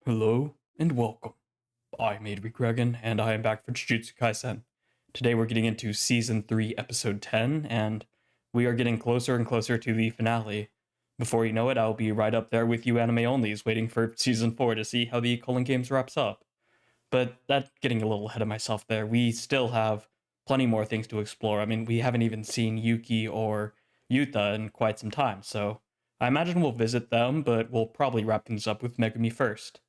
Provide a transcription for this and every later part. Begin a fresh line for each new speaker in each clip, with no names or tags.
Hello and welcome. I'm Adri Gregan, and I am back for Jujutsu Kaisen. Today we're getting into Season 3, Episode 10, and we are getting closer and closer to the finale. Before you know it, I'll be right up there with you anime onlys waiting for Season 4 to see how the Culling Games wraps up. But that's getting a little ahead of myself there. We still have plenty more things to explore. I mean, we haven't even seen Yuki or Yuta in quite some time, so I imagine we'll visit them, but we'll probably wrap things up with Megumi first.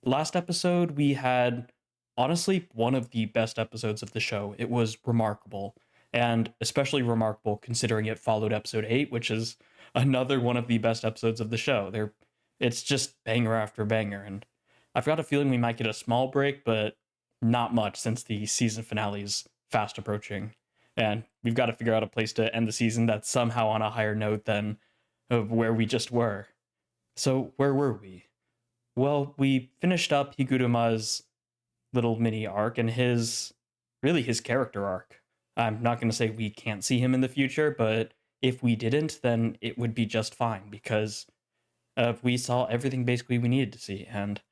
Last episode, we had honestly one of the best episodes of the show. It was remarkable, and especially remarkable considering it followed episode 8, which is another one of the best episodes of the show. It's just banger after banger, and I've got a feeling we might get a small break, but not much since the season finale is fast approaching. And we've got to figure out a place to end the season that's somehow on a higher note than of where we just were. So, where were we? Well, we finished up Higuruma's little mini arc and his character arc. I'm not going to say we can't see him in the future, but if we didn't, then it would be just fine because we saw everything basically we needed to see. And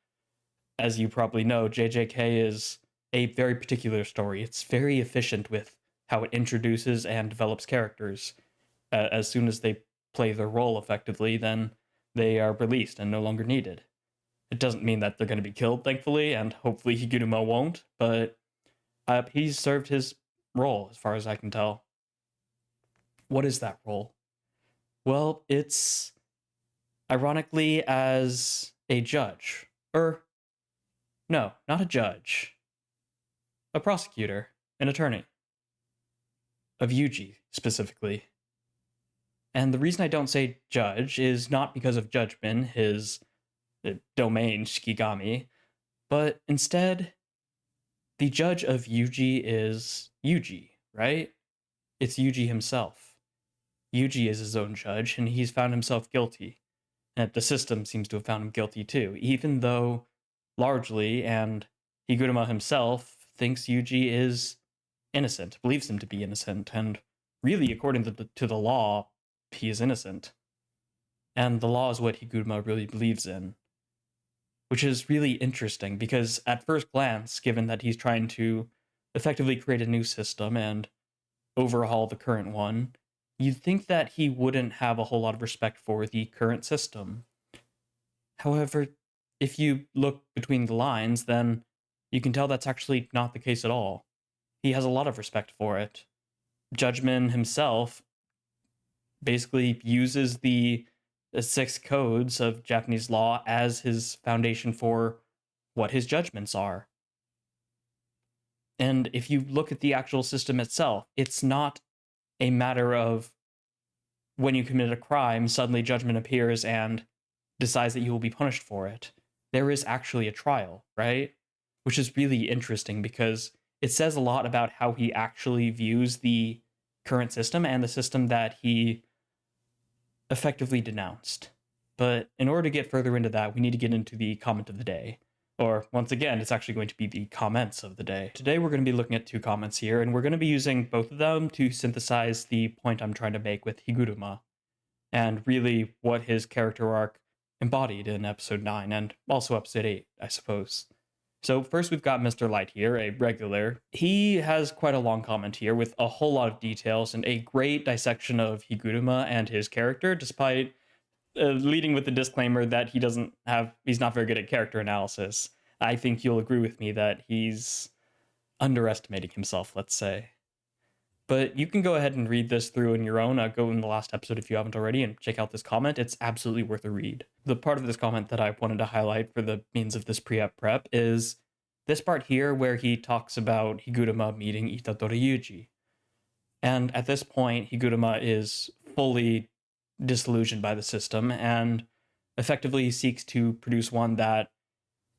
as you probably know, JJK is a very particular story. It's very efficient with how it introduces and develops characters. As soon as they play their role effectively, then they are released and no longer needed. It doesn't mean that they're going to be killed, thankfully, and hopefully Higuruma won't, but he's served his role, as far as I can tell. What is that role? Well, it's ironically as a judge. No, not a judge. A prosecutor, an attorney. Of Yuji, specifically. And the reason I don't say judge is not because of judgment, his domain, Shikigami, but instead, the judge of Yuji is Yuji, right? It's Yuji himself. Yuji is his own judge, and he's found himself guilty. And the system seems to have found him guilty too, even though, largely, and Higuruma himself thinks Yuji is innocent, believes him to be innocent, and really, according to the law, he is innocent. And the law is what Higuruma really believes in. Which is really interesting because at first glance, given that he's trying to effectively create a new system and overhaul the current one, you'd think that he wouldn't have a whole lot of respect for the current system. However, if you look between the lines, then you can tell that's actually not the case at all. He has a lot of respect for it. Judgment himself basically uses the 6 codes of Japanese law as his foundation for what his judgments are. And if you look at the actual system itself, it's not a matter of when you commit a crime, suddenly judgment appears and decides that you will be punished for it. There is actually a trial, right? Which is really interesting because it says a lot about how he actually views the current system and the system that he effectively denounced. But in order to get further into that, we need to get into the comment of the day. Or, once again, it's actually going to be the comments of the day. Today we're going to be looking at 2 comments here, and we're going to be using both of them to synthesize the point I'm trying to make with Higuruma, and really what his character arc embodied in episode 9, and also episode 8, I suppose. So first we've got Mr. Light here, a regular. He has quite a long comment here with a whole lot of details and a great dissection of Higuruma and his character, despite leading with the disclaimer that he's not very good at character analysis. I think you'll agree with me that he's underestimating himself, let's say. But you can go ahead and read this through on your own. Go in the last episode if you haven't already and check out this comment. It's absolutely worth a read. The part of this comment that I wanted to highlight for the means of this prep is this part here where he talks about Higuruma meeting Itadori Yuji. And at this point, Higuruma is fully disillusioned by the system and effectively seeks to produce one that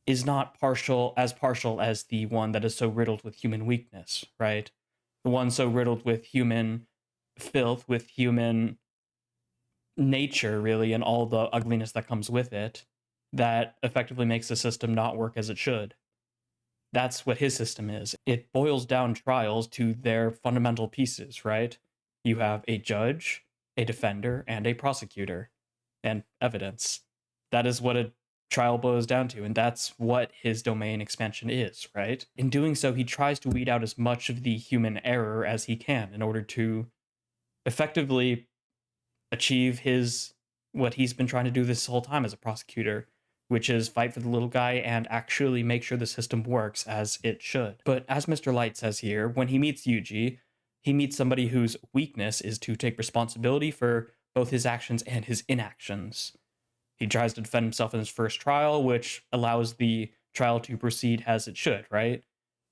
is not partial as the one that is so riddled with human weakness, right? The one so riddled with human filth, with human nature, really, and all the ugliness that comes with it, that effectively makes the system not work as it should. That's what his system is. It boils down trials to their fundamental pieces, right? You have a judge, a defender, and a prosecutor, and evidence. That is what a trial boils down to, and that's what his domain expansion is, right? In doing so, he tries to weed out as much of the human error as he can in order to effectively achieve what he's been trying to do this whole time as a prosecutor, which is fight for the little guy and actually make sure the system works as it should. But as Mr. Light says here, when he meets Yuji, he meets somebody whose weakness is to take responsibility for both his actions and his inactions. He tries to defend himself in his first trial, which allows the trial to proceed as it should, right?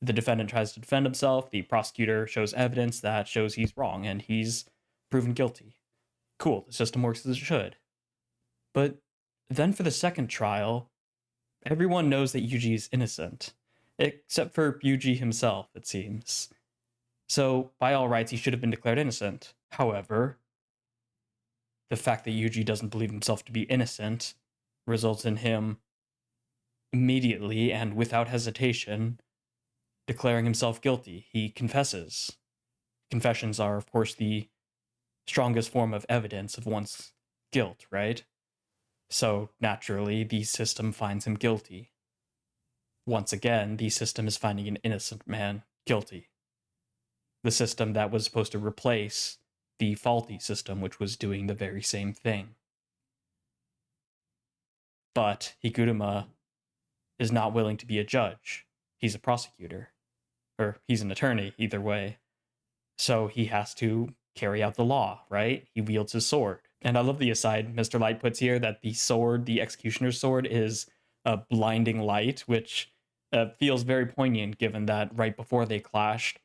The defendant tries to defend himself, the prosecutor shows evidence that shows he's wrong, and he's proven guilty. Cool, the system works as it should. But then for the second trial, everyone knows that Yuji is innocent, except for Yuji himself, it seems. So, by all rights, he should have been declared innocent. However, the fact that Yuji doesn't believe himself to be innocent results in him immediately and without hesitation declaring himself guilty. He confesses. Confessions are, of course, the strongest form of evidence of one's guilt, right? So, naturally, the system finds him guilty. Once again, the system is finding an innocent man guilty. The system that was supposed to replace the faulty system, which was doing the very same thing. But Higuruma is not willing to be a judge. He's a prosecutor. Or he's an attorney, either way. So he has to carry out the law, right? He wields his sword. And I love the aside Mr. Light puts here that the sword, the executioner's sword, is a blinding light, which feels very poignant given that right before they clashed,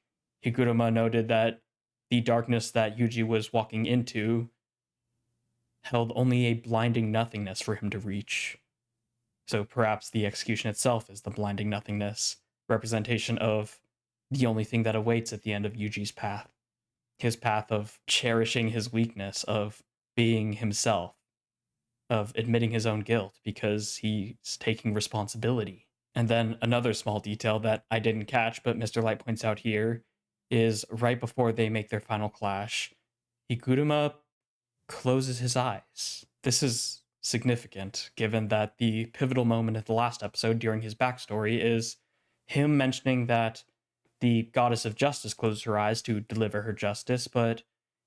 Higuruma noted that the darkness that Yuji was walking into held only a blinding nothingness for him to reach. So perhaps the execution itself is the blinding nothingness, representation of the only thing that awaits at the end of Yuji's path. His path of cherishing his weakness, of being himself, of admitting his own guilt because he's taking responsibility. And then another small detail that I didn't catch, but Mr. Light points out here, is right before they make their final clash, Higuruma closes his eyes. This is significant, given that the pivotal moment of the last episode during his backstory is him mentioning that the goddess of justice closes her eyes to deliver her justice, but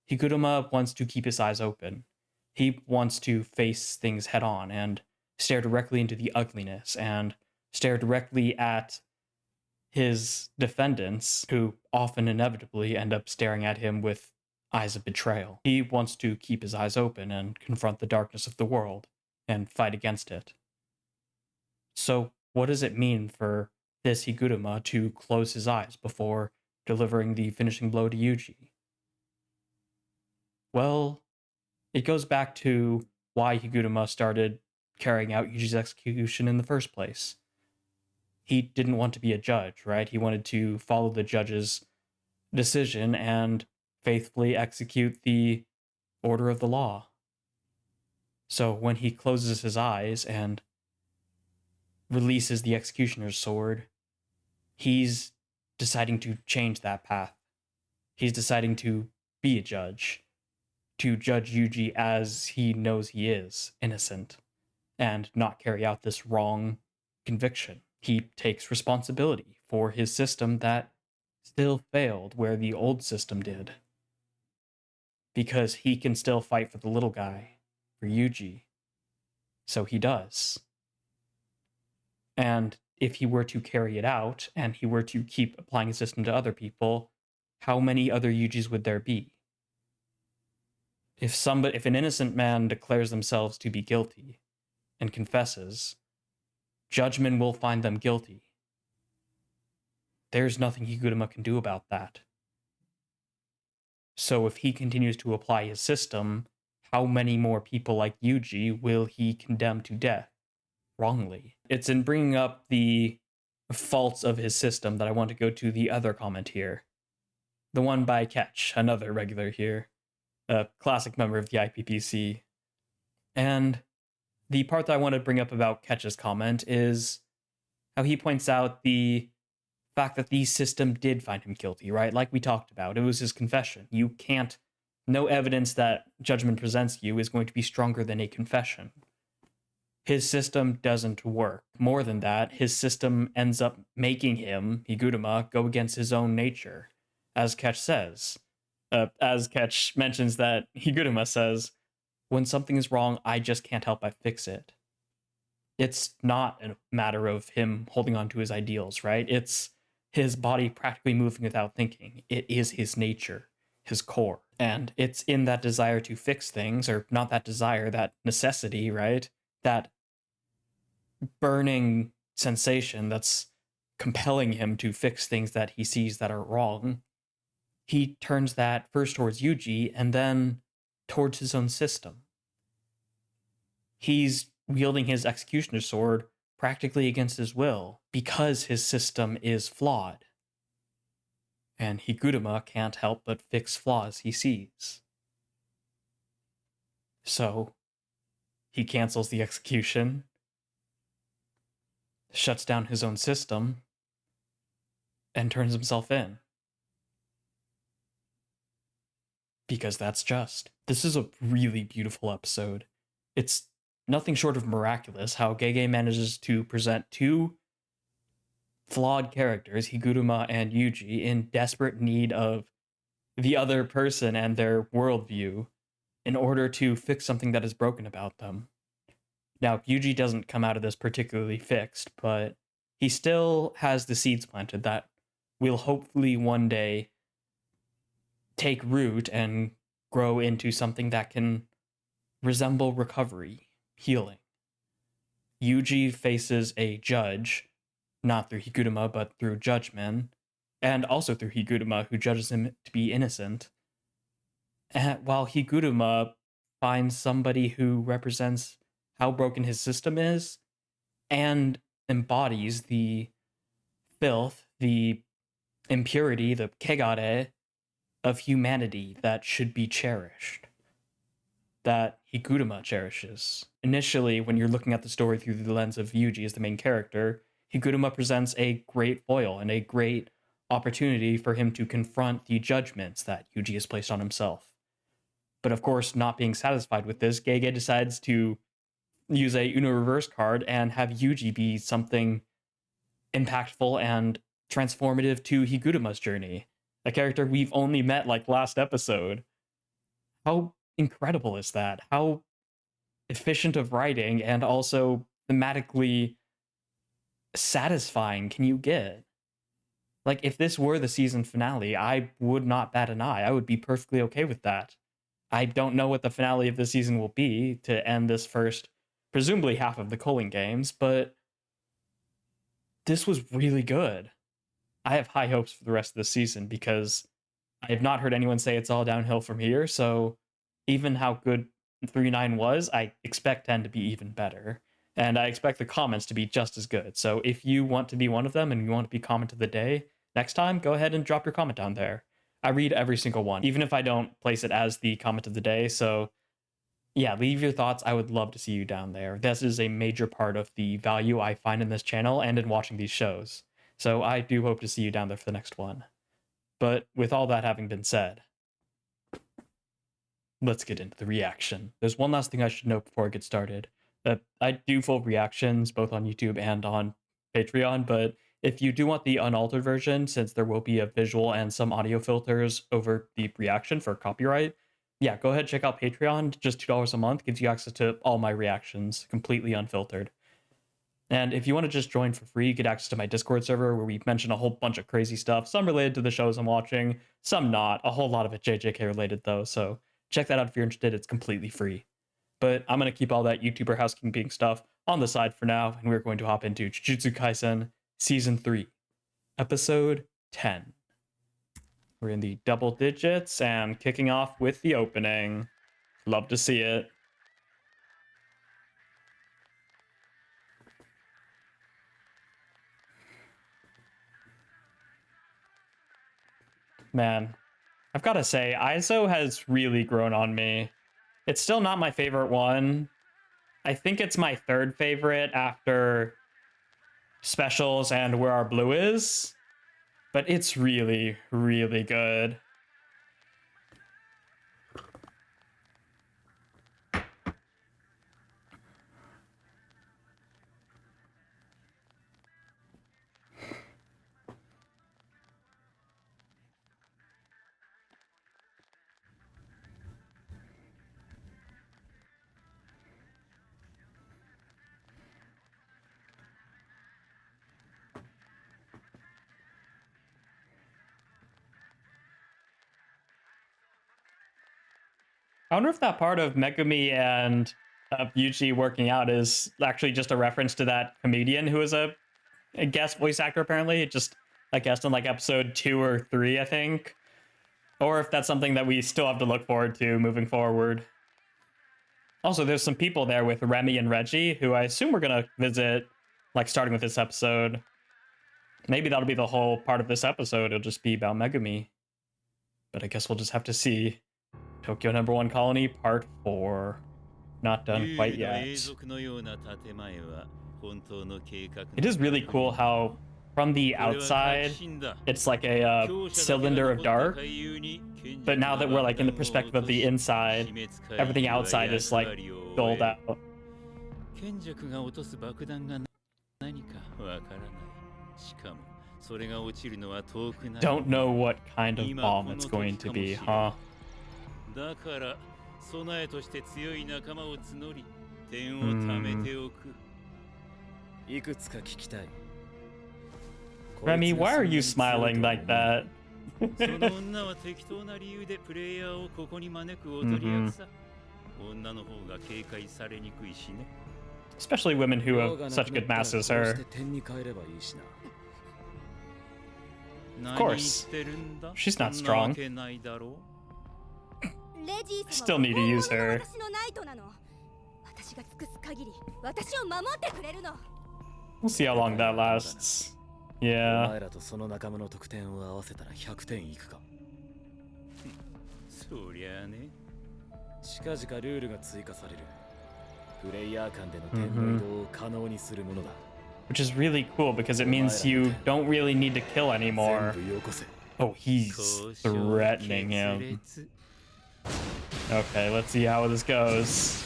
Higuruma wants to keep his eyes open. He wants to face things head on and stare directly into the ugliness and stare directly at his defendants, who often inevitably end up staring at him with eyes of betrayal. He wants to keep his eyes open and confront the darkness of the world and fight against it. So what does it mean for this Higuruma to close his eyes before delivering the finishing blow to Yuji? Well, it goes back to why Higuruma started carrying out Yuji's execution in the first place. He didn't want to be a judge, right? He wanted to follow the judge's decision and faithfully execute the order of the law. So when he closes his eyes and releases the executioner's sword, he's deciding to change that path. He's deciding to be a judge, to judge Yuji as he knows he is, innocent, and not carry out this wrong conviction. He takes responsibility for his system that still failed where the old system did. Because he can still fight for the little guy, for Yuji. So he does. And if he were to carry it out, and he were to keep applying his system to other people, how many other Yujis would there be? If an innocent man declares themselves to be guilty and confesses, judgment will find them guilty. There's nothing Higuruma can do about that. So if he continues to apply his system, how many more people like Yuji will he condemn to death wrongly? It's in bringing up the faults of his system that I want to go to the other comment here. The one by Ketch, another regular here, a classic member of the IPPC. And the part that I want to bring up about Ketch's comment is how he points out the fact that the system did find him guilty, right? Like we talked about, it was his confession. No evidence that judgment presents you is going to be stronger than a confession. his system doesn't work. More than that, his system ends up making him, Higuruma, go against his own nature. As Ketch says, as Ketch mentions that Higuruma says, when something is wrong, I just can't help but fix it. It's not a matter of him holding on to his ideals, right? It's his body practically moving without thinking. It is his nature, his core. And it's in that desire to fix things, or not that desire, that necessity, right? That burning sensation that's compelling him to fix things that he sees that are wrong. He turns that first towards Yuji and then towards his own system. He's wielding his executioner sword practically against his will because his system is flawed. And Higuruma can't help but fix flaws he sees. So, he cancels the execution, shuts down his own system, and turns himself in. Because that's just. This is a really beautiful episode. It's nothing short of miraculous how Gege manages to present two flawed characters, Higuruma and Yuji, in desperate need of the other person and their worldview in order to fix something that is broken about them. Now, Yuji doesn't come out of this particularly fixed, but he still has the seeds planted that will hopefully one day take root and grow into something that can resemble recovery, healing. Yuji faces a judge, not through Higuruma, but through judgment, and also through Higuruma, who judges him to be innocent. And while Higuruma finds somebody who represents how broken his system is and embodies the filth, the impurity, the kegare of humanity that should be cherished, that Higuruma cherishes. Initially, when you're looking at the story through the lens of Yuji as the main character, Higuruma presents a great foil and a great opportunity for him to confront the judgments that Yuji has placed on himself. But of course, not being satisfied with this, Gege decides to use a Uno reverse card and have Yuji be something impactful and transformative to Higuruma's journey, a character we've only met like last episode. How incredible is that? How efficient of writing and also thematically satisfying can you get? Like, if this were the season finale, I would not bat an eye. I would be perfectly okay with that. I don't know what the finale of the season will be to end this first, presumably half of the Culling games, but this was really good. I have high hopes for the rest of the season because I have not heard anyone say it's all downhill from here, so even how good 3-9 was, I expect 10 to be even better. And I expect the comments to be just as good. So if you want to be one of them and you want to be comment of the day next time, go ahead and drop your comment down there. I read every single one, even if I don't place it as the comment of the day. So yeah, leave your thoughts. I would love to see you down there. This is a major part of the value I find in this channel and in watching these shows. So I do hope to see you down there for the next one. But with all that having been said, let's get into the reaction. There's one last thing I should note before I get started. I do full reactions both on YouTube and on Patreon, but if you do want the unaltered version, since there will be a visual and some audio filters over the reaction for copyright, yeah, go ahead, check out Patreon. Just $2 a month gives you access to all my reactions, completely unfiltered. And if you want to just join for free, get access to my Discord server where we mention a whole bunch of crazy stuff, some related to the shows I'm watching, some not, a whole lot of it JJK related though, so check that out if you're interested. It's completely free. But I'm going to keep all that YouTuber housekeeping stuff on the side for now, and we're going to hop into Jujutsu Kaisen Season 3, Episode 10. We're in the double digits and kicking off with the opening. Love to see it. Man, I've got to say, ISO has really grown on me. It's still not my favorite one. I think it's my third favorite after Specials and Where Our Blue Is. But it's really, really good. I wonder if that part of Megumi and Yuji working out is actually just a reference to that comedian who was a guest voice actor, apparently. Just a guest in like episode 2 or 3, I think. Or if that's something that we still have to look forward to moving forward. Also, there's some people there with Remy and Reggie, who I assume we're going to visit, like, starting with this episode. Maybe that'll be the whole part of this episode. It'll just be about Megumi. But I guess we'll just have to see. Tokyo #1 Colony, Part 4. Not done quite yet. It is really cool how, from the outside, it's like a cylinder of dark. But now that we're like in the perspective of the inside, everything outside is like dulled out. Don't know what kind of bomb it's going to be, huh? Remy, why are you smiling like that? Especially women who have such good mass as her. Of course. She's not strong. Still need to use her. We'll see how long that lasts. Yeah. Which is really cool because it means you don't really need to kill anymore. Oh, he's threatening him. Okay, let's see how this goes.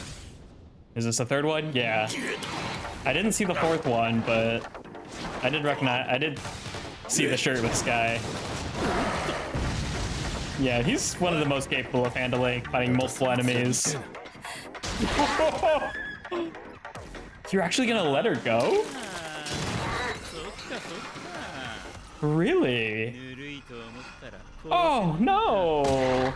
Is this the third one? Yeah. I didn't see the fourth one, but I did see the shirtless guy. Yeah, he's one of the most capable of fighting multiple enemies. You're actually gonna let her go? Really? Oh, no!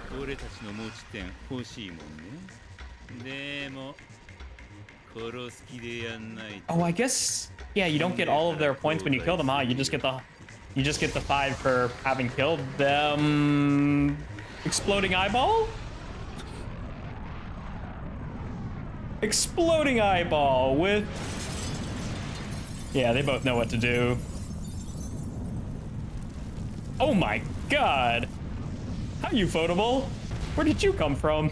Oh, I guess, yeah, you don't get all of their points when you kill them, huh? You just get the 5 for having killed them. Exploding eyeball? Exploding eyeball with... Yeah, they both know what to do. Oh my god! How you photable? Where did you come from?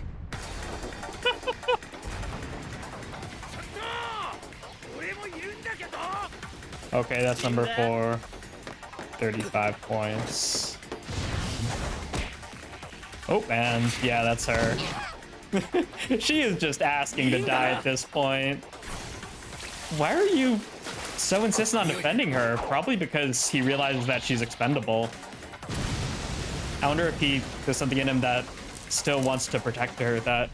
Okay, that's number 4. 35 points. Oh, and yeah, that's her. She is just asking to die at this point. Why are you so insistent on defending her? Probably because he realizes that she's expendable. I wonder if there's something in him that still wants to protect her, that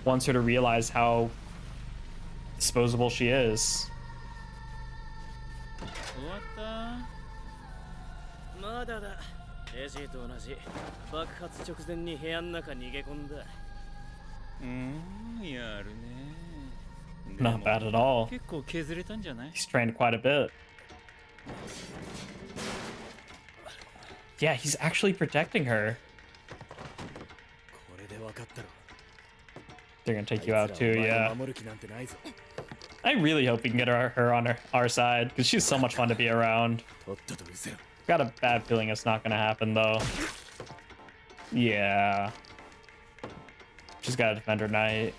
wants her to realize how disposable she is. Not bad at all. He's trained quite a bit. Yeah, he's actually protecting her. They're gonna take you out too, yeah. I really hope we can get her on our side, because she's so much fun to be around. Got a bad feeling it's not gonna happen though. Yeah. She's gotta defend her knight.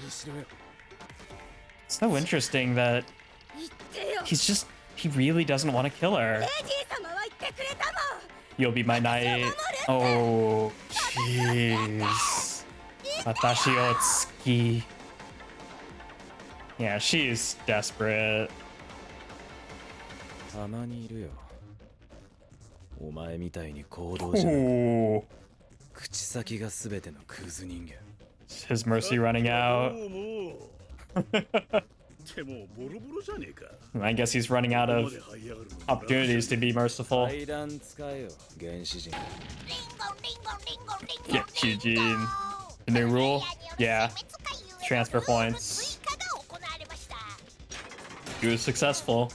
It's so interesting that he really doesn't want to kill her. You'll be my knight. Oh, jeez. Watashi o tsuki. Yeah, she's desperate. Ooh. His mercy running out. I guess he's running out of opportunities to be merciful. Yeah, Eugene. The new rule? Yeah. Transfer points. He was successful.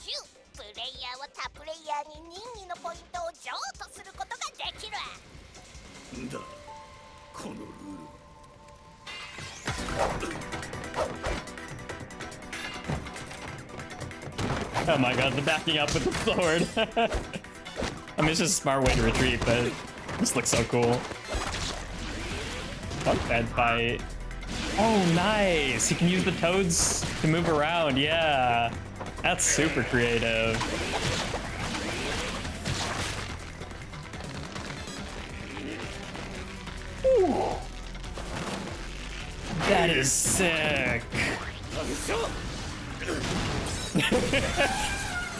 Oh my god, the backing up with the sword. I mean, it's just a smart way to retreat, but this looks so cool. Oh, bad fight. Oh, nice. He can use the toads to move around. Yeah. That's super creative. Ooh. That is sick.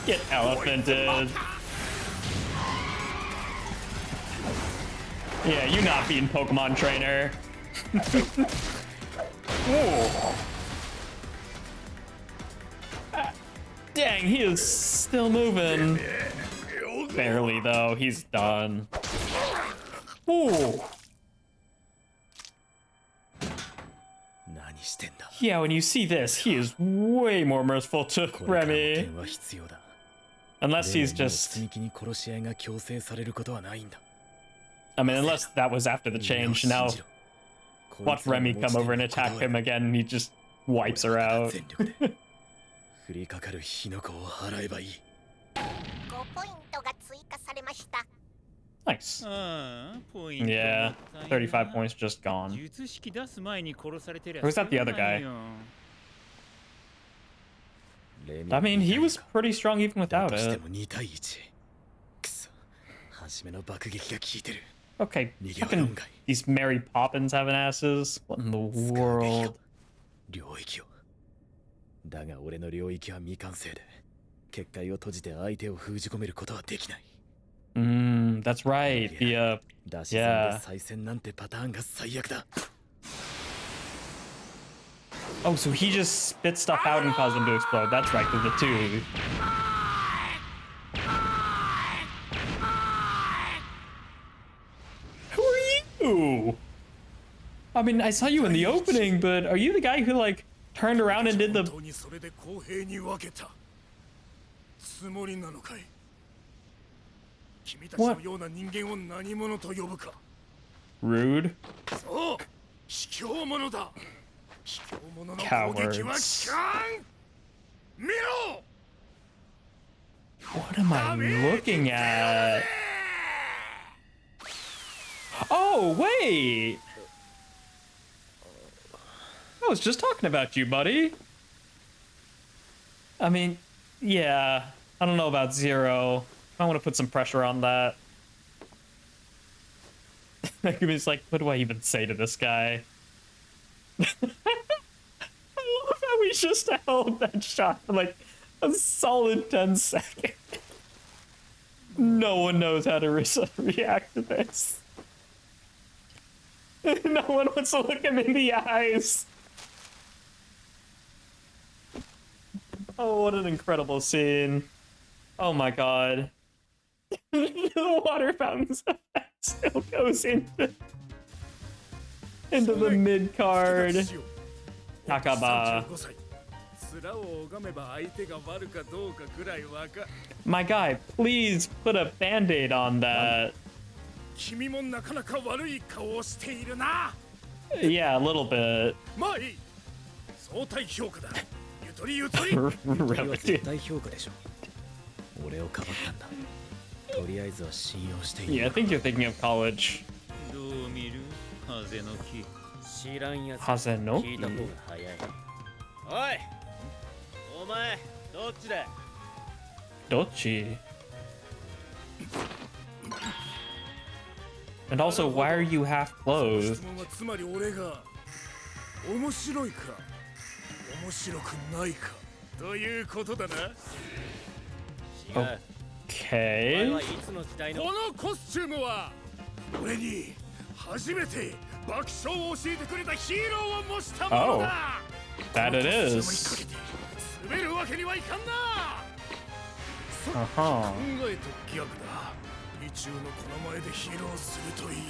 Get elephanted. Yeah, you not being Pokemon trainer. Dang, he is still moving. Barely though, he's done. Ooh. Yeah, when you see this, he is way more merciful to Remy. Unless he's just... I mean, unless that was after the change. Now, watch Remy come over and attack him again, and he just wipes her out. Nice. Yeah, 35 points just gone. Who's that the other guy? I mean, he was pretty strong even without it. Okay, fucking these Mary Poppins having asses. What in the world? That's right. The yeah. Oh, so he just spit stuff out and caused them to explode. That's right, with the tube. Who are you? I mean, I saw you in the opening, but are you the guy who, like, turned around and did the... What? Rude. Cowards. What am I looking at? Oh, wait! I was just talking about you, buddy. I mean, yeah. I don't know about Zero. I want to put some pressure on that. It's like, what do I even say to this guy? I love how we just held that shot for like a solid 10 seconds. No one knows how to react to this. No one wants to look him in the eyes. Oh, what an incredible scene. Oh my god. The water fountain's effect still goes into the mid card. Takaba. My guy, please put a band-aid on that. Yeah, a little bit. Yeah, I think you're thinking of college. Hazenoki? Dochi? And also, why are you half clothed? Okay. Oh, that it is. Uh-huh.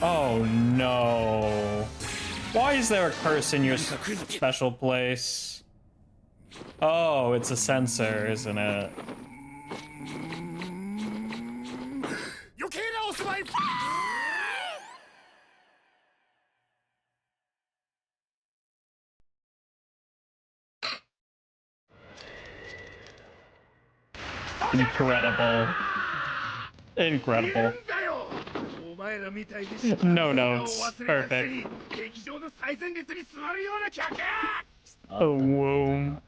Oh no. Why is there a curse in your special place? Oh, it's a sensor, isn't it? Incredible. Incredible. No notes. Perfect. Oh, whoa.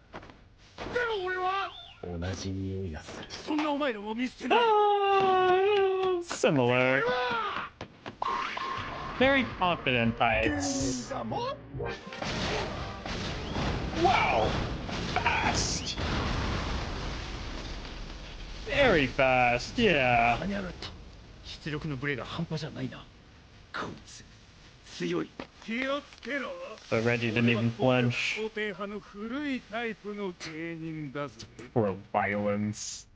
Similar. Very confident types. Wow! Fast! Very fast, yeah. But Reggie didn't even flinch. For violence.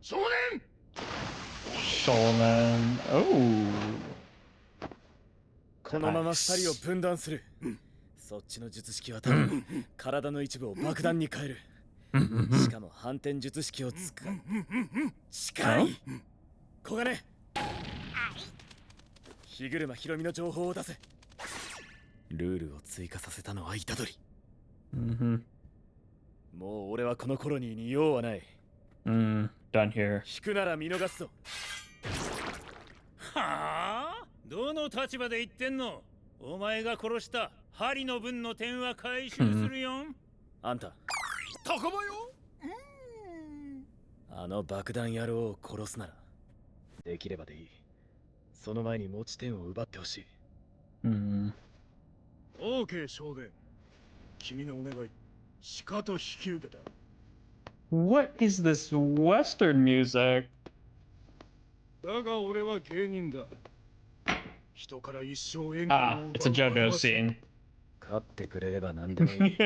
Shonen. Oh.
このまま2人を分断する。そっちの術式は多分体の一部を爆弾に変える。しかも反転術式を使う。近い。小金。日車ひろみの情報を出せ。ルールを追加させたのは虎杖。もう俺はこのコロニーに用はない。
done here.
引くなら見逃すぞ。
はあ？どの立場で言ってんの？お前が殺した針の分の点は回収するよ。
あんた。
高場よ。
あの爆弾野郎を殺すならできればでいい。その前に持ち点を奪ってほしい。
オーケー少年。君のお願い、しかと引き受けた。
What is this Western music?
だが俺は芸人だ。人から一生縁
it's a JoJo scene.
勝ってくれれば何でもいい。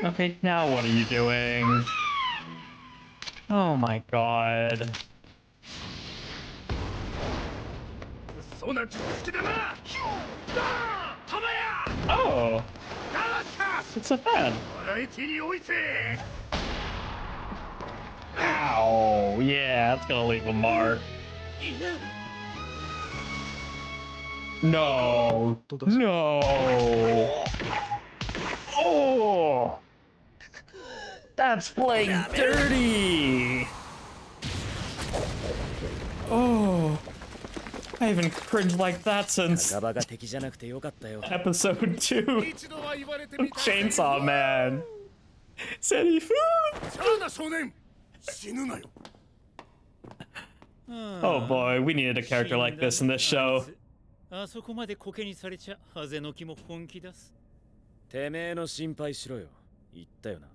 Okay, now what are you doing? Oh my god. Oh! It's a fan! Ow! Yeah, that's gonna leave a mark. No! No! Oh! That's playing dirty! Oh! I haven't cringed like that since episode 2 Chainsaw Man. Serifu! Oh boy, we needed a character like this in this show.
あそこまでコケにされちゃハゼの気も本気出す。
てめえの心配しろよ。言ったよな。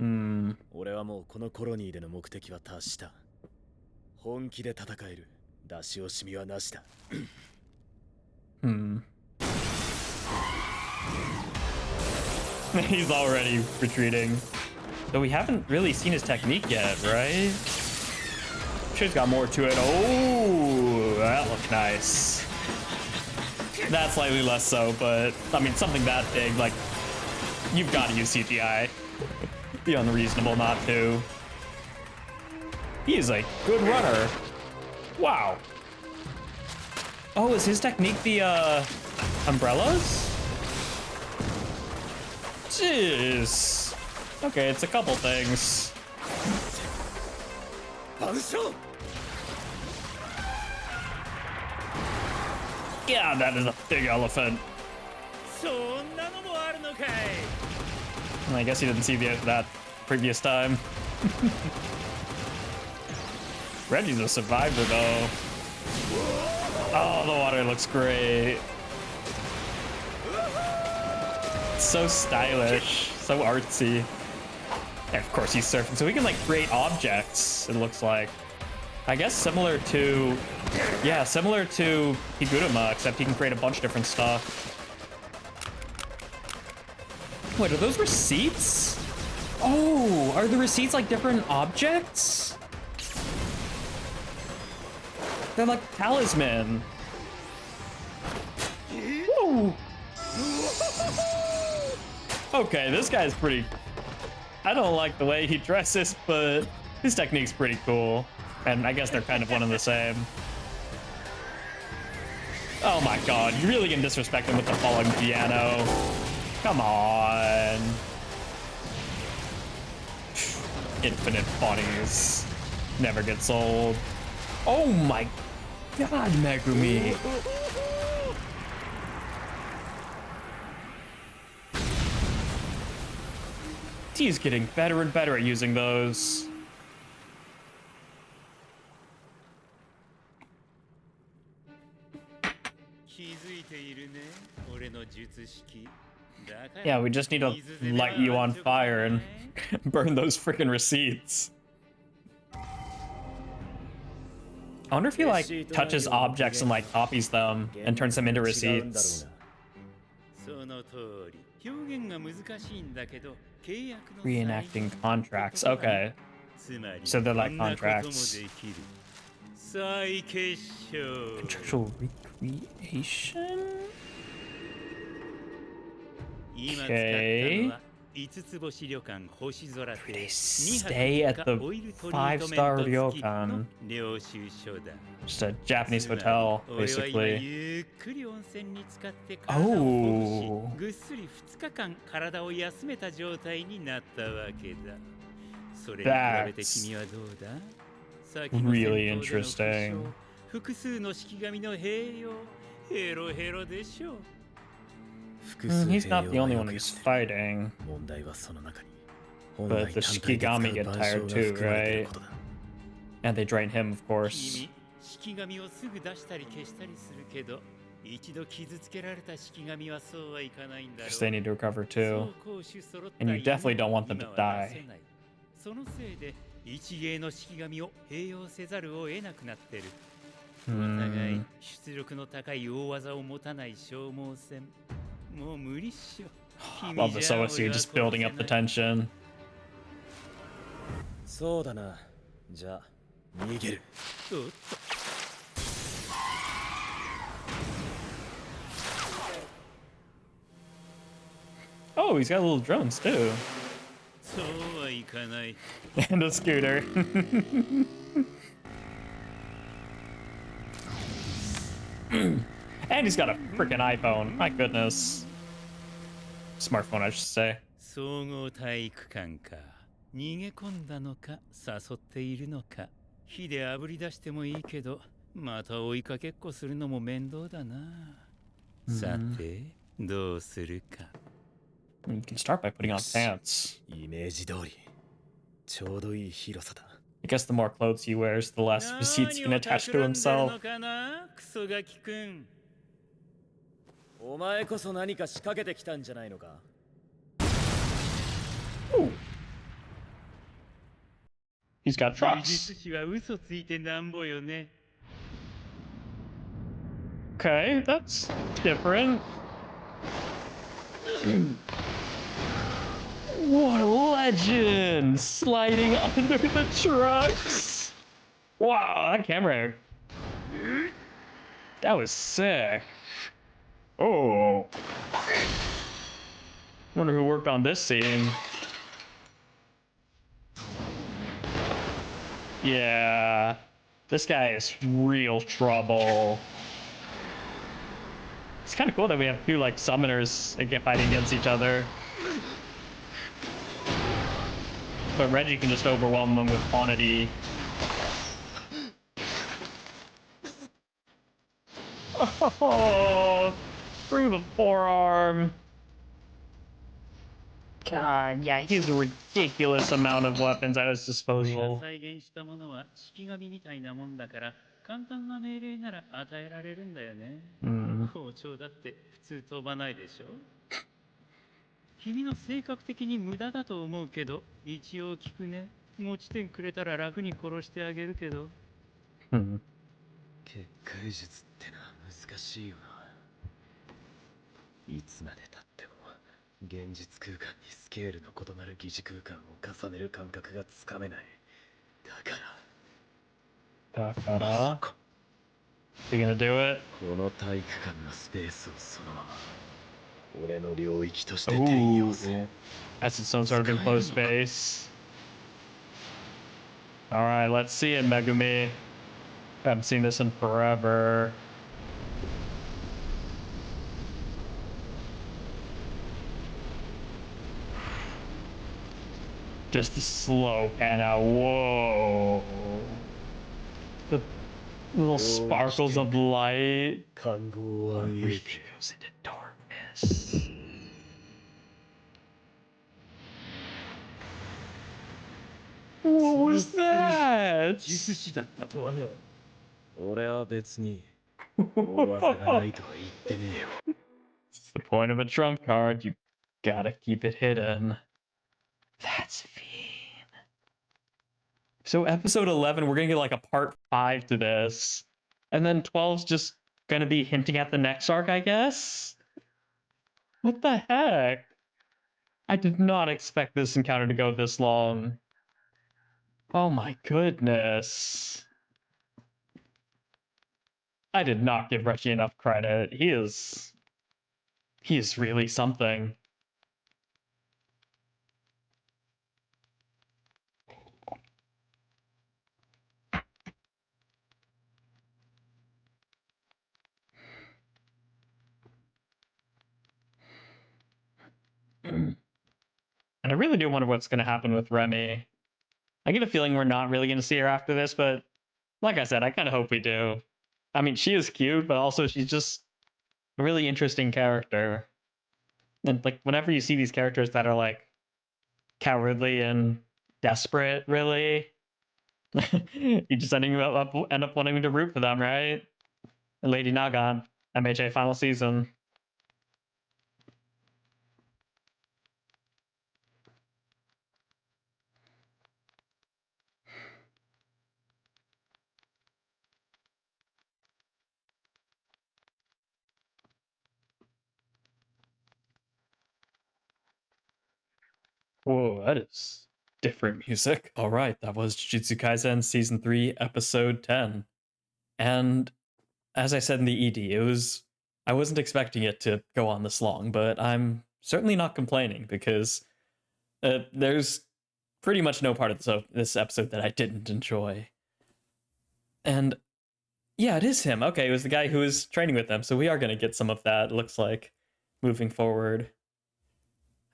俺はもうこのコロニーでの目的は達した。本気で戦える。出し惜しみはなしだ。
He's already retreating. Though we haven't really seen his technique yet, right? Sure, he's got more to it. Oh, that looked nice. That's slightly less so, but I mean, something that big, like, you've got to use CGI. Be unreasonable not to. He is a good runner. Wow. Oh, is his technique the umbrellas? Jeez. Okay, it's a couple things. Yeah, that is a big elephant. I guess he didn't see that previous time. Reggie's a survivor, though. Oh, the water looks great. It's so stylish, so artsy. And of course, he's surfing, so he can, like, create objects, it looks like. I guess similar to... Yeah, similar to Higuruma, except he can create a bunch of different stuff. Wait, are those receipts? Oh, are the receipts like different objects? They're like talisman. Woo! Okay, this guy's pretty... I don't like the way he dresses, but his technique's pretty cool. And I guess they're kind of one and the same. Oh my god, you really can disrespect him with the falling piano. Come on. Infinite bunnies. Never gets old. Oh my god, Megumi. He's getting better and better at using those. Yeah, we just need to light you on fire and burn those freaking receipts. I wonder if he like touches objects and like copies them and turns them into receipts. Reenacting contracts. Okay. So they're like contracts. Contractual recreation? Okay. They stay at the 5-star ryokan. Just a Japanese hotel, basically. Oh. That's really interesting. He's not the only one who's fighting. But the Shikigami get tired too, right? And they drain him, of course. Because they need to recover too. And you definitely don't want them to die. Love this OSU just building up the tension. Oh, he's got little drones too. And a scooter. And he's got a freaking iPhone. My goodness. Smartphone, I should say. You can start by putting on pants. I guess the more clothes he wears, the less receipts he can attach to himself. Ooh. He's got trucks. Okay, that's different. What a legend! Sliding under the trucks. Wow, that camera. That was sick. Oh. Wonder who worked on this scene. Yeah. This guy is real trouble. It's kind of cool that we have two like summoners fighting against each other. But Reggie can just overwhelm them with quantity. Oh, through the forearm. God, yeah, he has a ridiculous amount of weapons at his disposal. You gonna do it?
この体育館のスペースをそのまま俺の領域として転用する。
Ooh. That's its own sort of enclosed space. Alright, let's see it, Megumi. I haven't seen this in forever. Just a slow pan out. Whoa. The little sparkles of light.
看護は見え
Everything
て
goes into darkness. What was that?
術師だったとはね。俺は別に大技がないとは言ってねえよ。
It's the point of a trump card. You gotta keep it hidden. That's Fiend. So episode 11, we're gonna get like a part 5 to this. And then 12's just gonna be hinting at the next arc, I guess? What the heck? I did not expect this encounter to go this long. Oh my goodness. I did not give Reggie enough credit. He is really something. And I really do wonder what's going to happen with Remy. I get a feeling we're not really going to see her after this, but like I said, I kind of hope we do. I mean, she is cute, but also she's just a really interesting character. And like, whenever you see these characters that are like cowardly and desperate, really, you just end up wanting to root for them, right? And Lady Nagan, MHA final season. Whoa, that is different music. All right, that was Jujutsu Kaisen Season 3, Episode 10. And as I said in the ED, I wasn't expecting it to go on this long, but I'm certainly not complaining because there's pretty much no part of this episode that I didn't enjoy. And yeah, it is him. Okay, it was the guy who was training with them, so we are going to get some of that, it looks like, moving forward.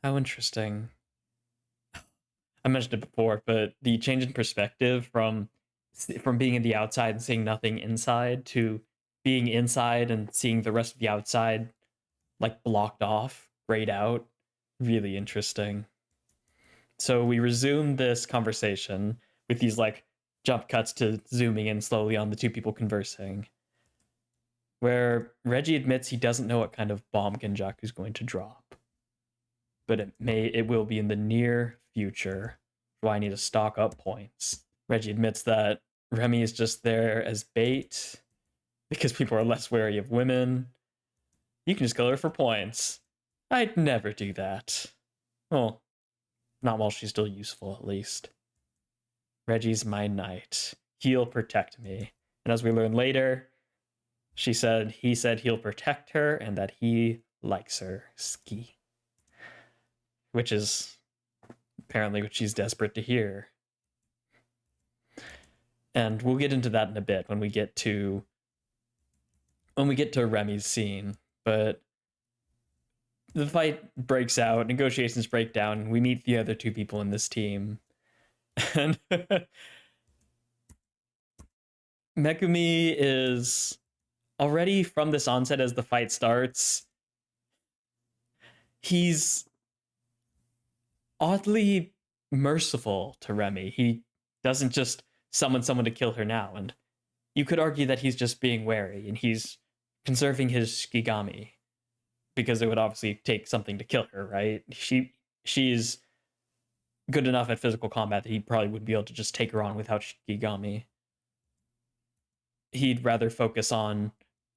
How interesting. I mentioned it before, but the change in perspective from being in the outside and seeing nothing inside to being inside and seeing the rest of the outside like blocked off, grayed out, really interesting. So we resume this conversation with these like jump cuts to zooming in slowly on the two people conversing, where Reggie admits he doesn't know what kind of bomb Genjaku's going to drop, but it will be in the near future. Do I need to stock up points? Reggie admits that Remy is just there as bait because people are less wary of women. You can just kill her for points. I'd never do that. Well, not while she's still useful, at least. Reggie's my knight. He'll protect me. And as we learn later, he said he'll protect her and that he likes her. Ski. Which is apparently what she's desperate to hear. And we'll get into that in a bit when we get to Remy's scene. But the fight breaks out, negotiations break down, we meet the other two people in this team. And Megumi is already from this onset as the fight starts. He's oddly merciful to Remy. He doesn't just summon someone to kill her now, and you could argue that he's just being wary and he's conserving his Shikigami because it would obviously take something to kill her, right? She's good enough at physical combat that he probably would be able to just take her on without Shikigami. He'd rather focus on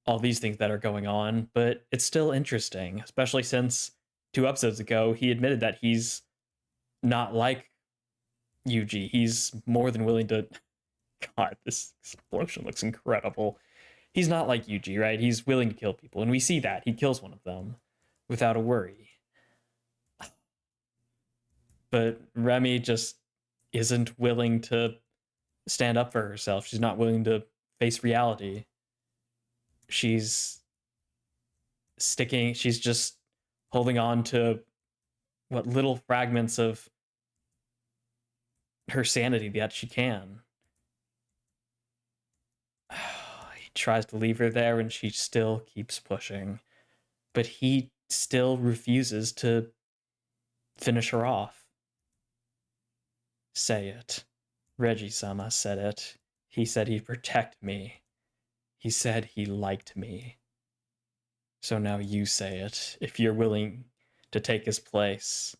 all these things that are going on, but it's still interesting, especially since 2 episodes ago he admitted that he's not like Yuji. He's more than willing to... God, this explosion looks incredible. he's not like Yuji, right? He's willing to kill people, and we see that. He kills one of them without a worry. But Remy just isn't willing to stand up for herself. She's not willing to face reality. She's just holding on to what little fragments of her sanity that she can. He tries to leave her there and she still keeps pushing. But he still refuses to finish her off. Say it. Reggie-sama said it. He said he'd protect me. He said he liked me. So now you say it, if you're willing to take his place.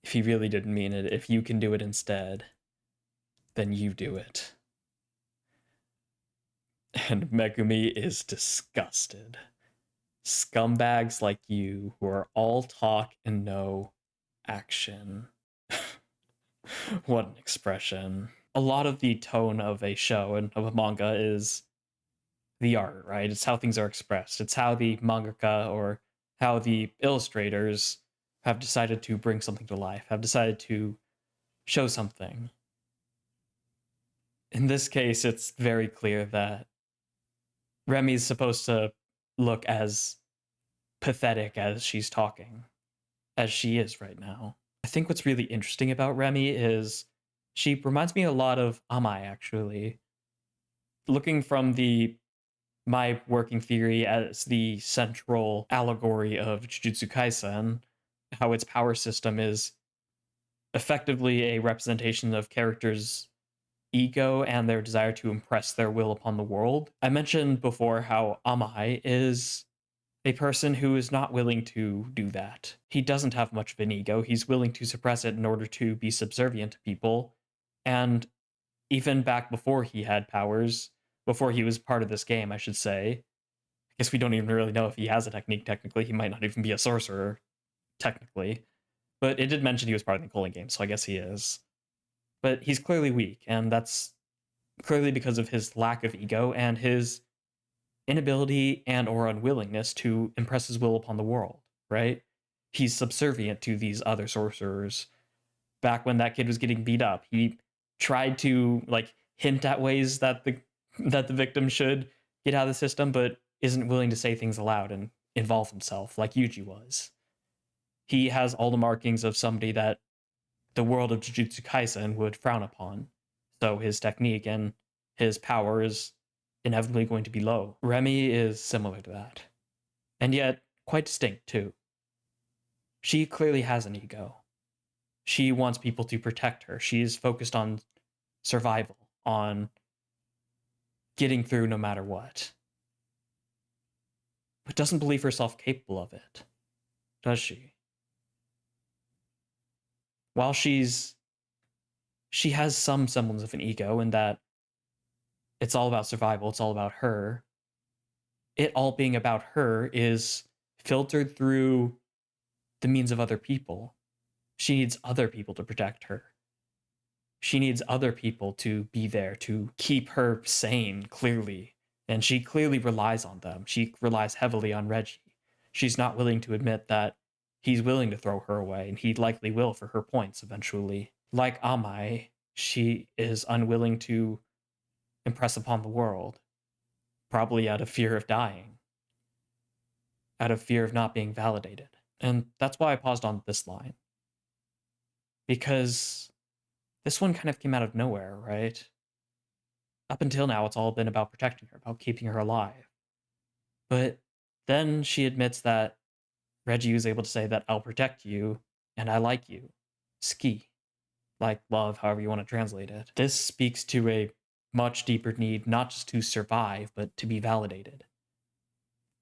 If he really didn't mean it, if you can do it instead, then you do it. And Megumi is disgusted. Scumbags like you, who are all talk and no action. What an expression. A lot of the tone of a show and of a manga is the art, right? It's how things are expressed. It's how the mangaka or how the illustrators have decided to bring something to life, have decided to show something. In this case, it's very clear that Remy's supposed to look as pathetic as she's talking, as she is right now. I think what's really interesting about Remy is she reminds me a lot of Amai, actually. Looking from my working theory as the central allegory of Jujutsu Kaisen, how its power system is effectively a representation of characters' ego and their desire to impress their will upon the world. I mentioned before how Amai is a person who is not willing to do that. He doesn't have much of an ego. He's willing to suppress it in order to be subservient to people. And even back before he had powers, before he was part of this game, I should say, I guess we don't even really know if he has a technique technically. He might not even be a sorcerer, technically. But it did mention he was part of the Colin game, so I guess he is. But he's clearly weak, and that's clearly because of his lack of ego and his inability and or unwillingness to impress his will upon the world, right? He's subservient to these other sorcerers. Back when that kid was getting beat up, he tried to hint at ways that the victim should get out of the system, but isn't willing to say things aloud and involve himself like Yuji was. He has all the markings of somebody that the world of Jujutsu Kaisen would frown upon. So his technique and his power is inevitably going to be low. Remy is similar to that. And yet, quite distinct too. She clearly has an ego. She wants people to protect her. She's focused on survival, on getting through no matter what. But doesn't believe herself capable of it, does she? While she has some semblance of an ego in that it's all about survival, it's all about her. It all being about her is filtered through the means of other people. She needs other people to protect her. She needs other people to be there to keep her sane, clearly. And she clearly relies on them. She relies heavily on Reggie. She's not willing to admit that he's willing to throw her away, and he likely will for her points eventually. Like Amai, she is unwilling to impress upon the world, probably out of fear of dying, out of fear of not being validated. And that's why I paused on this line. Because this one kind of came out of nowhere, right? Up until now, it's all been about protecting her, about keeping her alive. But then she admits that Reggie was able to say that I'll protect you, and I like you. Ski. Like love, however you want to translate it. This speaks to a much deeper need, not just to survive, but to be validated.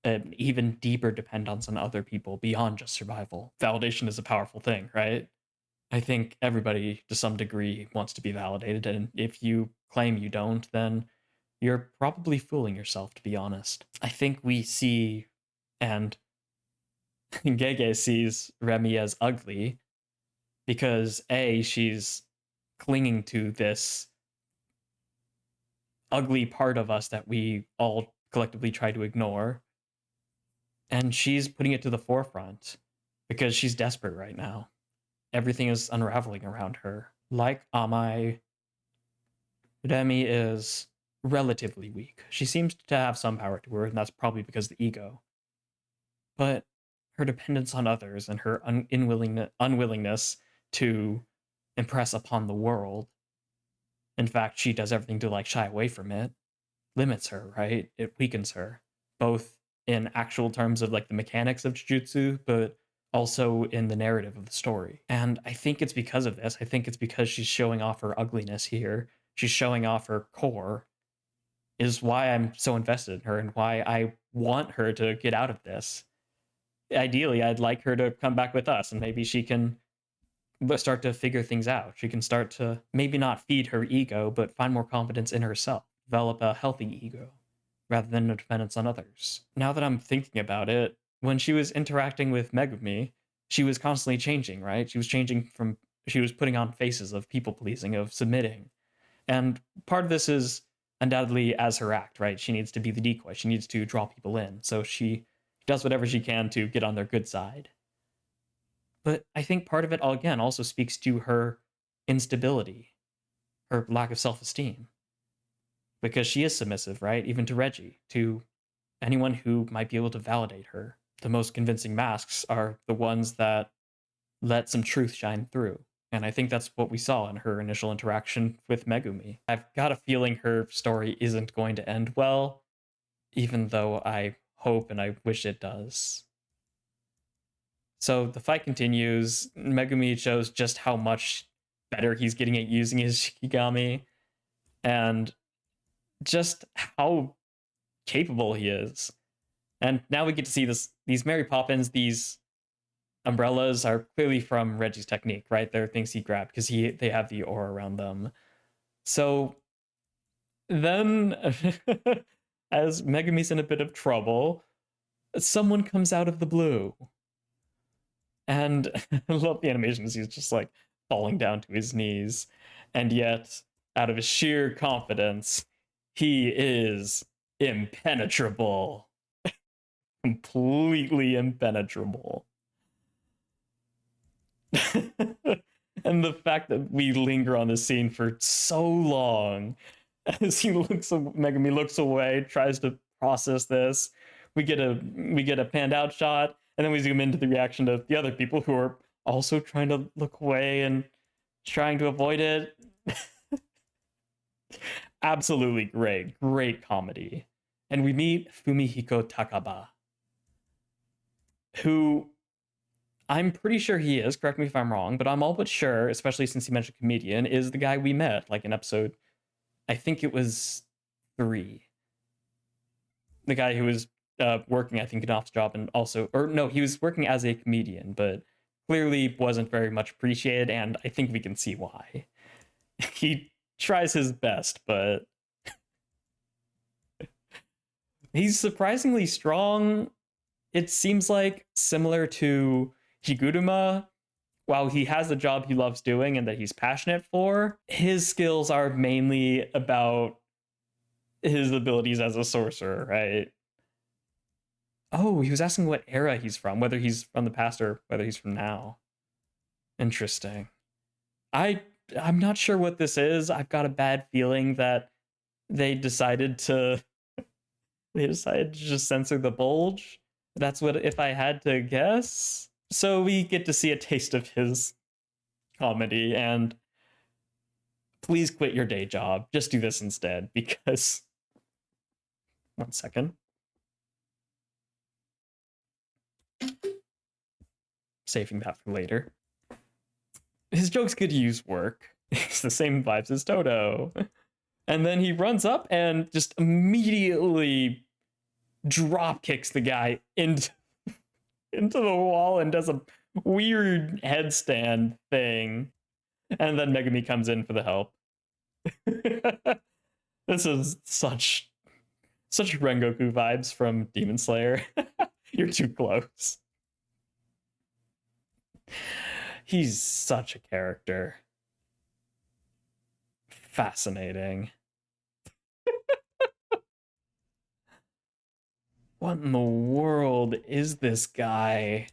An even deeper dependence on other people beyond just survival. Validation is a powerful thing, right? I think everybody, to some degree, wants to be validated, and if you claim you don't, then you're probably fooling yourself, to be honest. I think we see, and Gege sees Remy as ugly, because A, she's clinging to this ugly part of us that we all collectively try to ignore. And she's putting it to the forefront because she's desperate right now. Everything is unraveling around her. Like Amai, Remy is relatively weak. She seems to have some power to her, and that's probably because of the ego. But her dependence on others and her unwillingness to impress upon the world, in fact, she does everything to like shy away from it, limits her, right? It weakens her, both in actual terms of like the mechanics of Jujutsu, but also in the narrative of the story. And I think it's because of this. I think it's because she's showing off her ugliness here. She's showing off her core, is why I'm so invested in her and why I want her to get out of this. Ideally, I'd like her to come back with us and maybe she can start to figure things out. She can start to maybe not feed her ego, but find more confidence in herself, develop a healthy ego rather than a dependence on others. Now that I'm thinking about it, when she was interacting with Megumi, she was constantly changing, right? She was putting on faces of people pleasing, of submitting. And part of this is undoubtedly as her act, right? She needs to be the decoy. She needs to draw people in. So she does whatever she can to get on their good side. But I think part of it, again, also speaks to her instability, her lack of self-esteem. Because she is submissive, right? Even to Reggie, to anyone who might be able to validate her. The most convincing masks are the ones that let some truth shine through. And I think that's what we saw in her initial interaction with Megumi. I've got a feeling her story isn't going to end well, even though I hope and I wish it does. So the fight continues. Megumi shows just how much better he's getting at using his Shikigami, and just how capable he is. And now we get to see these Mary Poppins, these umbrellas are clearly from Reggie's technique, right? They're things he grabbed because they have the aura around them. So then, as Megumi's in a bit of trouble, someone comes out of the blue. And I love the animations. He's just like falling down to his knees. And yet, out of his sheer confidence, he is impenetrable. Completely impenetrable. And the fact that we linger on this scene for so long as Megumi looks away, tries to process this. We get a panned out shot, and then we zoom into the reaction of the other people who are also trying to look away and trying to avoid it. Absolutely great comedy. And we meet Fumihiko Takaba, who I'm pretty sure he is, correct me if I'm wrong, but I'm all but sure, especially since he mentioned comedian, is the guy we met, like in episode, I think it was 3. The guy who was working, I think, an office job and also, or no, he was working as a comedian, but clearly wasn't very much appreciated, and I think we can see why. He tries his best, but he's surprisingly strong. It seems like similar to Higuruma. While he has a job he loves doing and that he's passionate for, his skills are mainly about his abilities as a sorcerer, right? Oh, he was asking what era he's from, whether he's from the past or whether he's from now. Interesting. I'm not sure what this is. I've got a bad feeling that they decided to just censor the bulge. That's what, if I had to guess. So we get to see a taste of his comedy, and please quit your day job. Just do this instead, because... One second. Saving that for later. His jokes could use work. It's the same vibes as Toto. And then he runs up and just immediately drop kicks the guy into the wall and does a weird headstand thing. And then Megumi comes in for the help. This is such Rengoku vibes from Demon Slayer. You're too close. He's such a character. Fascinating. What in the world is this guy?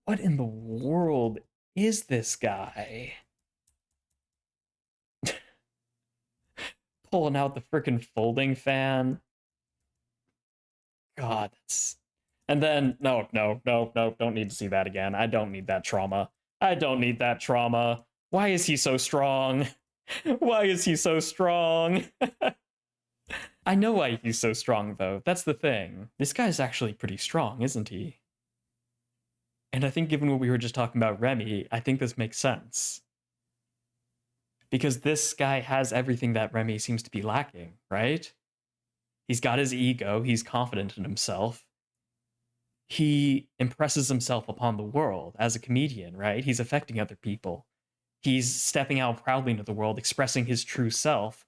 What in the world is this guy? Pulling out the freaking folding fan. God, that's... And then, no, don't need to see that again. I don't need that trauma. I don't need that trauma. Why is he so strong? Why is he so strong? I know why he's so strong, though. That's the thing. This guy's actually pretty strong, isn't he? And I think given what we were just talking about Remy, I think this makes sense. Because this guy has everything that Remy seems to be lacking, right? He's got his ego, he's confident in himself. He impresses himself upon the world as a comedian, right? He's affecting other people. He's stepping out proudly into the world, expressing his true self,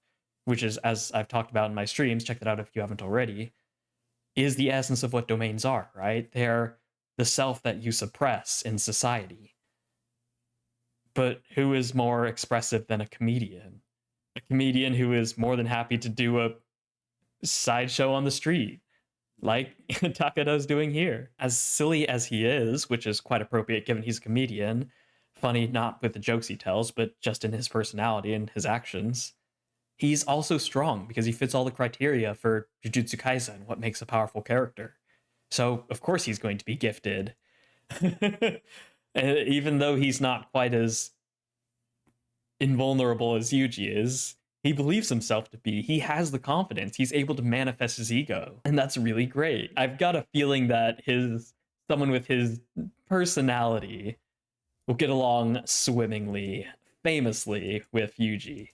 which is, as I've talked about in my streams, check that out if you haven't already, is the essence of what domains are, right? They're the self that you suppress in society. But who is more expressive than a comedian? A comedian who is more than happy to do a sideshow on the street, like Takada's doing here. As silly as he is, which is quite appropriate given he's a comedian, funny not with the jokes he tells, but just in his personality and his actions, he's also strong because he fits all the criteria for Jujutsu Kaisen, what makes a powerful character. So, of course, he's going to be gifted. Even though he's not quite as invulnerable as Yuji is, he believes himself to be. He has the confidence. He's able to manifest his ego. And that's really great. I've got a feeling that someone with his personality will get along swimmingly, famously, with Yuji.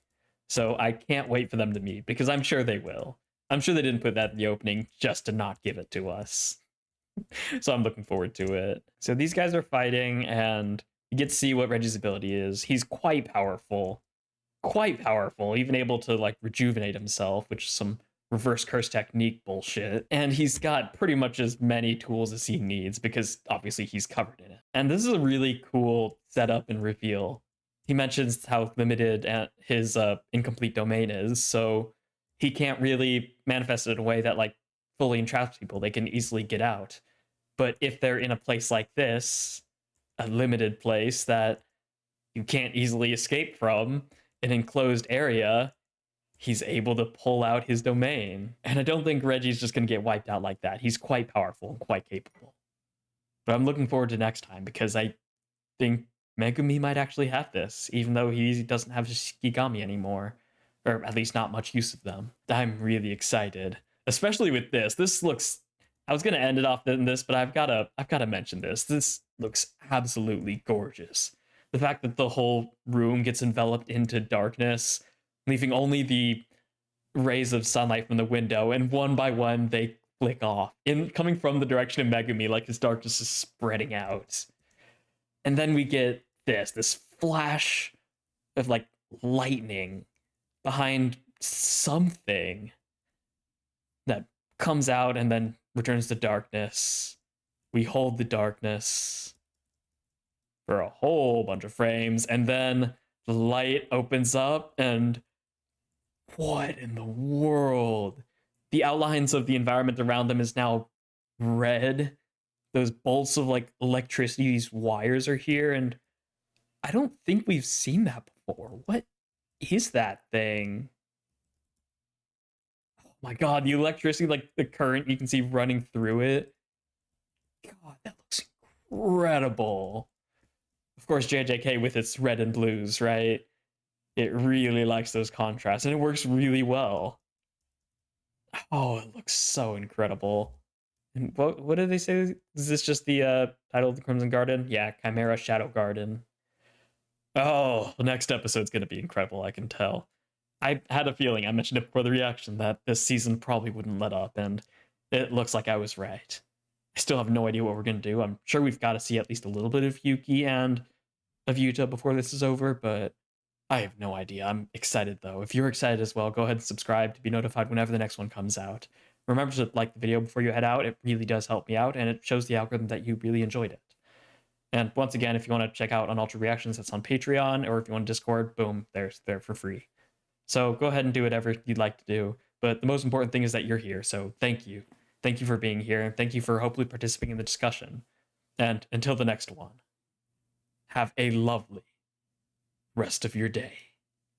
So I can't wait for them to meet, because I'm sure they will. I'm sure they didn't put that in the opening just to not give it to us. So I'm looking forward to it. So these guys are fighting, and you get to see what Reggie's ability is. He's quite powerful, even able to like rejuvenate himself, which is some reverse curse technique bullshit. And he's got pretty much as many tools as he needs, because obviously he's covered in it. And this is a really cool setup and reveal. He mentions how limited his incomplete domain is, so he can't really manifest it in a way that like fully entraps people. They can easily get out. But if they're in a place like this, a limited place that you can't easily escape from, an enclosed area, he's able to pull out his domain. And I don't think Reggie's just going to get wiped out like that. He's quite powerful and quite capable. But I'm looking forward to next time, because I think Megumi might actually have this, even though he doesn't have his Shikigami anymore. Or at least not much use of them. I'm really excited. Especially with this. This looks... I was going to end it off in this, but I've got to mention this. This looks absolutely gorgeous. The fact that the whole room gets enveloped into darkness, leaving only the rays of sunlight from the window, and one by one they flick off, coming from the direction of Megumi, like his darkness is spreading out. And then we get this flash of like lightning behind something that comes out and then returns to darkness. We hold the darkness for a whole bunch of frames, and then the light opens up, and what in the world? The outlines of the environment around them is now red. Those bolts of like electricity, these wires are here, and I don't think we've seen that before. What is that thing? My god, the electricity, like the current you can see running through it. God, that looks incredible. Of course, JJK with its red and blues, right? It really likes those contrasts, and it works really well. Oh, it looks so incredible. And what did they say? Is this just the title of the Crimson Garden? Yeah, Chimera Shadow Garden. Oh, the next episode's gonna be incredible, I can tell. I had a feeling, I mentioned it before the reaction, that this season probably wouldn't let up, and it looks like I was right. I still have no idea what we're going to do. I'm sure we've got to see at least a little bit of Yuki and of Yuta before this is over, but I have no idea. I'm excited, though. If you're excited as well, go ahead and subscribe to be notified whenever the next one comes out. Remember to like the video before you head out. It really does help me out, and it shows the algorithm that you really enjoyed it. And once again, if you want to check out Unaltered Reactions, that's on Patreon, or if you want Discord, boom, there's there for free. So go ahead and do whatever you'd like to do. But the most important thing is that you're here. So thank you. Thank you for being here. Thank you for hopefully participating in the discussion. And until the next one, have a lovely rest of your day.